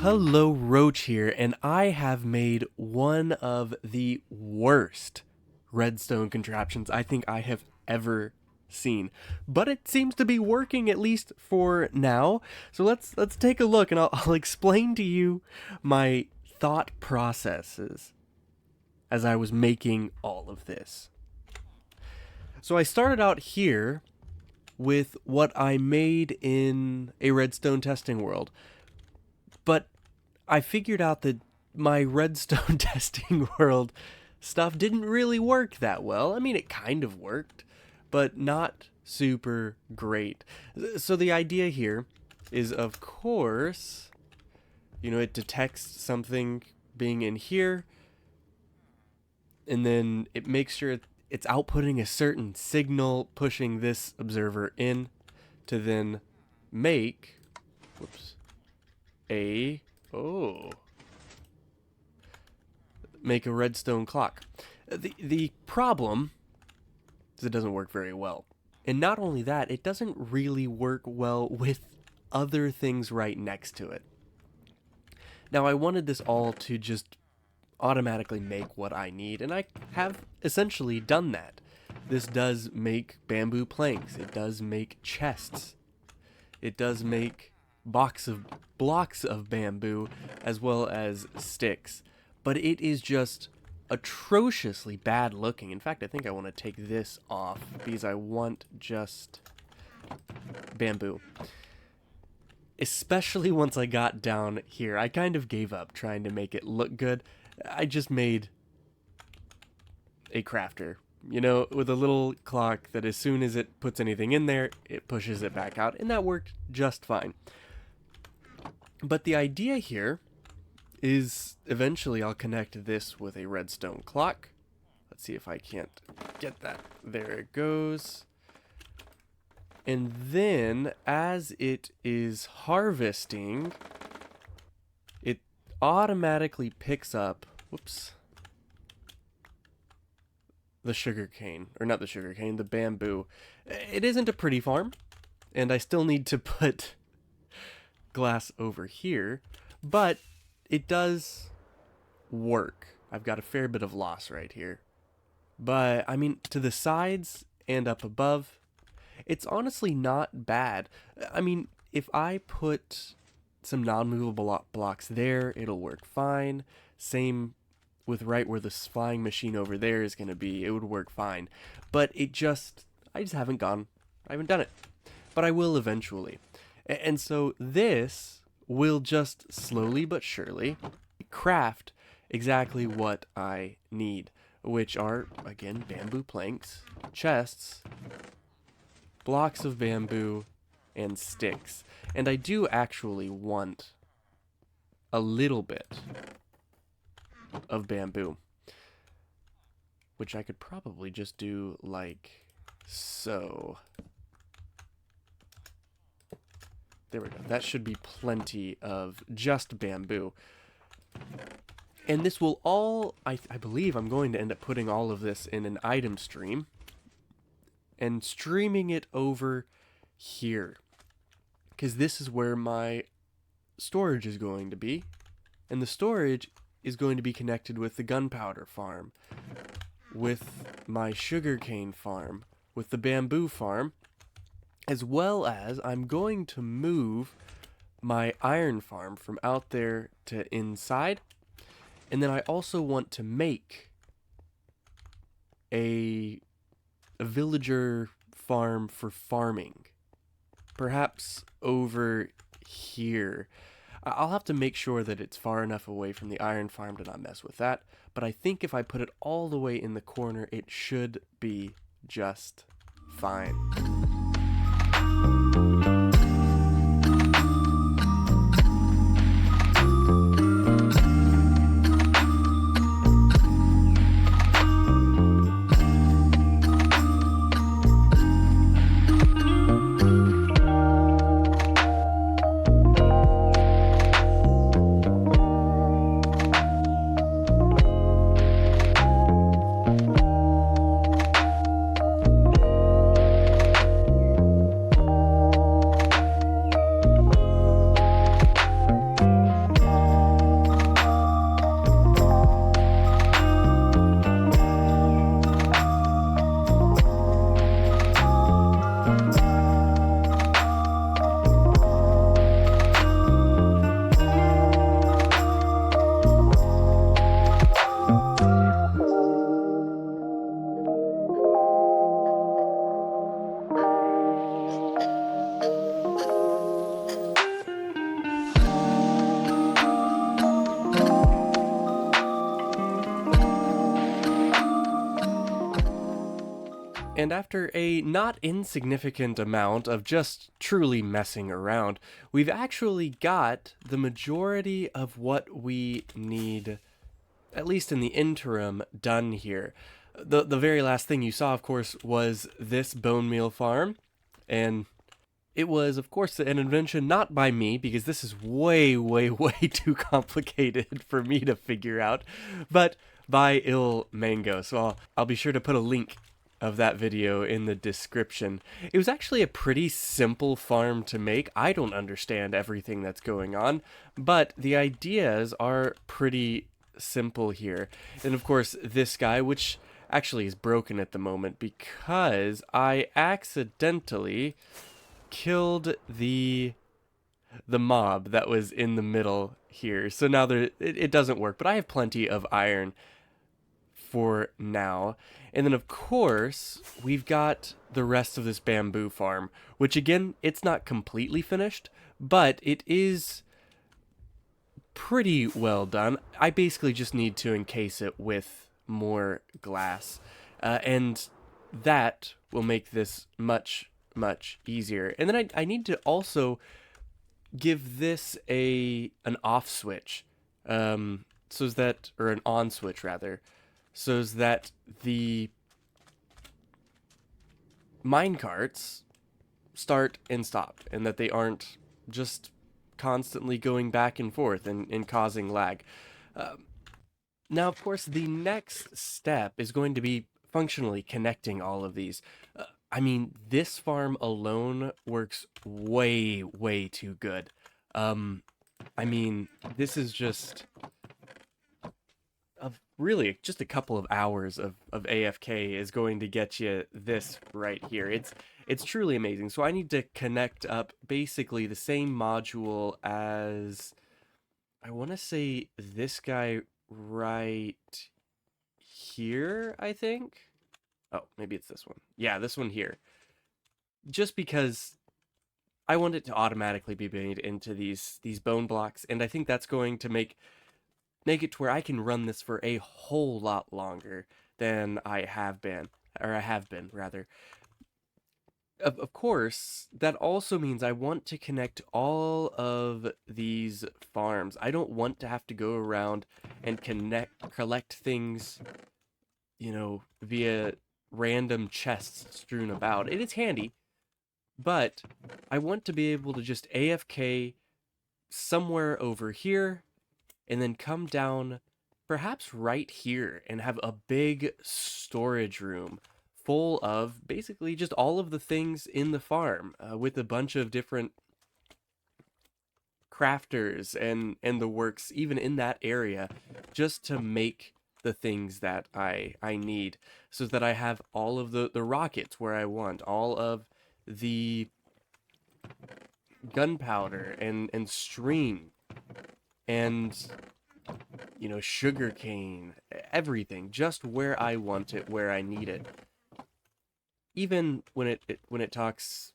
Hello, Roach here, and I have made one of the worst redstone contraptions I think I have ever seen. But it seems to be working, at least for now. So let's take a look, and I'll explain to you my thought processes as I was making all of this. So I started out here with what I made in a redstone testing world. But I figured out that my redstone testing world stuff didn't really work that well. I mean, it kind of worked, but not super great. So the idea here is, of course, it detects something being in here, and then it makes sure it's outputting a certain signal, pushing this observer in to then make, a make a redstone clock. The problem is it doesn't work very well. And not only that, it doesn't really work well with other things right next to it. Now, I wanted this all to just automatically make what I need, and I have essentially done that. This does make bamboo planks. It does make chests. It does make blocks of bamboo as well as sticks, but it is just atrociously bad looking. In fact, I think I want to take this off because I want just bamboo. Especially once I got down here, I kind of gave up trying to make it look good. I just made a crafter, with a little clock that as soon as it puts anything in there, it pushes it back out, and that worked just fine. But the idea here is eventually I'll connect this with a redstone clock. Let's see if I can't get that. There it goes. And then as it is harvesting, it automatically picks up, the sugarcane, or not the sugarcane, the bamboo. It isn't a pretty farm, and I still need to put glass over here, but it does work. I've got a fair bit of loss right here, but I mean, to the sides and up above, it's honestly not bad. I mean, if I put some non-movable blocks there, it'll work fine. Same with right where this flying machine over there is going to be, it would work fine. But I just haven't done it. But I will eventually. And so this will just slowly but surely craft exactly what I need, which are, again, bamboo planks, chests, blocks of bamboo, and sticks. And I do actually want a little bit of bamboo, which I could probably just do like so. There we go. That should be plenty of just bamboo. And this will all, I believe I'm going to end up putting all of this in an item stream and streaming it over here, because this is where my storage is going to be. And the storage is going to be connected with the gunpowder farm, with my sugarcane farm, with the bamboo farm, as well as I'm going to move my iron farm from out there to inside. And then I also want to make a villager farm for farming, perhaps over here. I'll have to make sure that it's far enough away from the iron farm to not mess with that, but I think if I put it all the way in the corner, it should be just fine. And after a not insignificant amount of just truly messing around, we've actually got the majority of what we need, at least in the interim, done here. The very last thing you saw, of course, was this bone meal farm, and it was, of course, an invention not by me, because this is way, way, way too complicated for me to figure out, but by Ilmango. So I'll be sure to put a link of that video in the description. It was actually a pretty simple farm to make. I don't understand everything that's going on, but the ideas are pretty simple here. And of course, this guy, which actually is broken at the moment because I accidentally killed the mob that was in the middle here. So now it doesn't work, but I have plenty of iron for now. And then of course, we've got the rest of this bamboo farm, which again, it's not completely finished, but it is pretty well done. I basically just need to encase it with more glass. And that will make this much, much easier. And then I need to also give this an off switch, so that, or an on switch rather, so that the minecarts start and stop, and that they aren't just constantly going back and forth and causing lag. Now, of course, the next step is going to be functionally connecting all of these. I mean, this farm alone works way, way too good. I mean, this is just really just a couple of hours of AFK is going to get you this right here. It's truly amazing. So I need to connect up basically the same module as, I want to say, this guy right here, I think. Oh, maybe it's this one. Yeah, this one here. Just because I want it to automatically be made into these bone blocks, and I think that's going to make it to where I can run this for a whole lot longer than I have been rather. Of course, that also means I want to connect all of these farms. I don't want to have to go around and collect things, via random chests strewn about. It is handy, but I want to be able to just AFK somewhere over here and then come down perhaps right here and have a big storage room full of basically just all of the things in the farm, with a bunch of different crafters and the works even in that area, just to make the things that I need, so that I have all of the rockets where I want, all of the gunpowder and string, and sugarcane, everything just where I want it, where I need it. Even when it talks,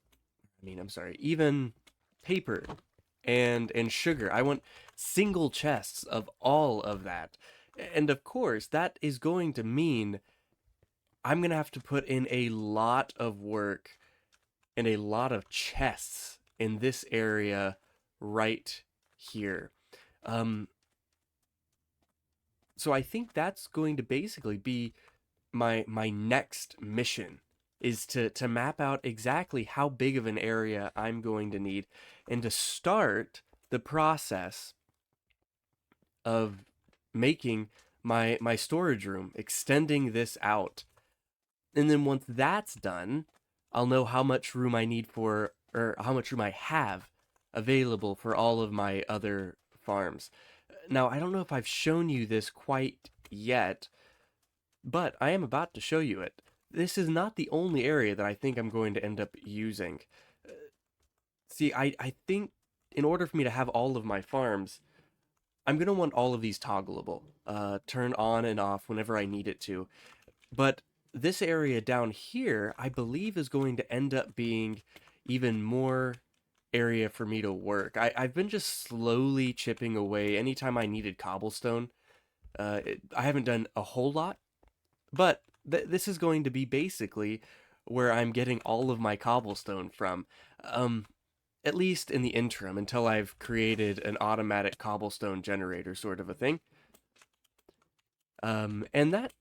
even paper and sugar, I want single chests of all of that. And of course, that is going to mean I'm going to have to put in a lot of work and a lot of chests in this area right here. So I think that's going to basically be my next mission, is to map out exactly how big of an area I'm going to need, and to start the process of making my storage room, extending this out. And then once that's done, I'll know how much room I need for, or how much room I have available for all of my other farms. Now, I don't know if I've shown you this quite yet, but I am about to show you it. This is not the only area that I think I'm going to end up using. See, I think in order for me to have all of my farms, I'm going to want all of these toggleable, turn on and off whenever I need it to. But this area down here, I believe, is going to end up being even more area for me to work. I've been just slowly chipping away anytime I needed cobblestone. I haven't done a whole lot, but this is going to be basically where I'm getting all of my cobblestone from. Um, at least in the interim, until I've created an automatic cobblestone generator sort of a thing. And that,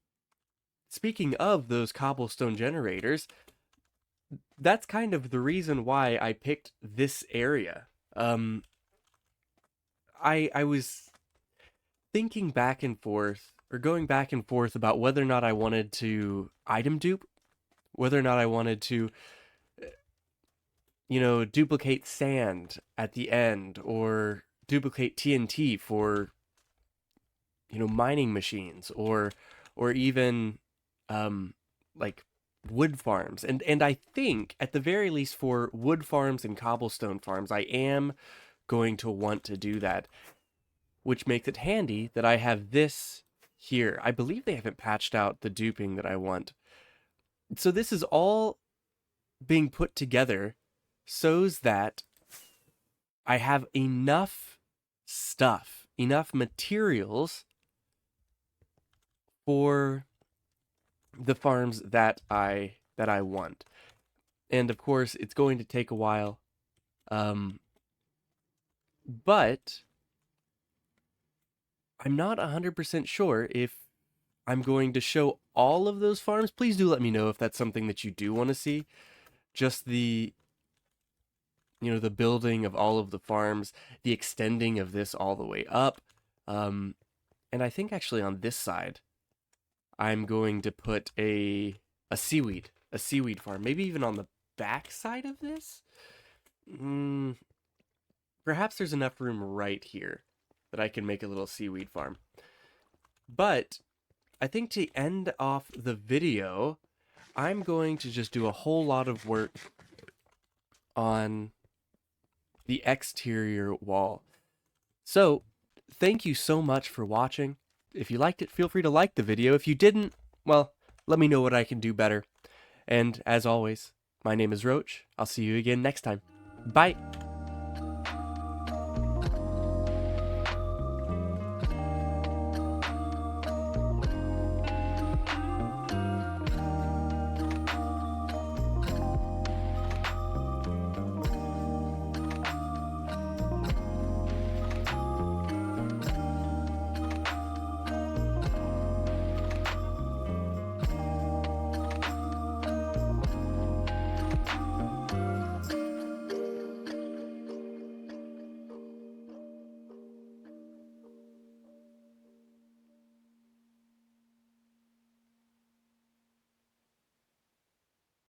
speaking of those cobblestone generators, that's kind of the reason why I picked this area. Um, I was thinking back and forth, or going back and forth about whether or not I wanted to item dupe, whether or not I wanted to, duplicate sand at the end, or duplicate TNT for, mining machines, or even, um, like wood farms. And I think at the very least for wood farms and cobblestone farms, I am going to want to do that, which makes it handy that I have this here. I believe they haven't patched out the duping that I want. So this is all being put together so that I have enough stuff, enough materials for the farms that I want. And of course, it's going to take a while. But I'm not 100% sure if I'm going to show all of those farms. Please do let me know if that's something that you do want to see. Just the building of all of the farms, the extending of this all the way up. And I think actually on this side, I'm going to put a seaweed farm. Maybe even on the back side of this. Perhaps there's enough room right here that I can make a little seaweed farm. But I think to end off the video, I'm going to just do a whole lot of work on the exterior wall. So, thank you so much for watching. If you liked it, feel free to like the video. If you didn't, well, let me know what I can do better. And as always, my name is Roach. I'll see you again next time. Bye!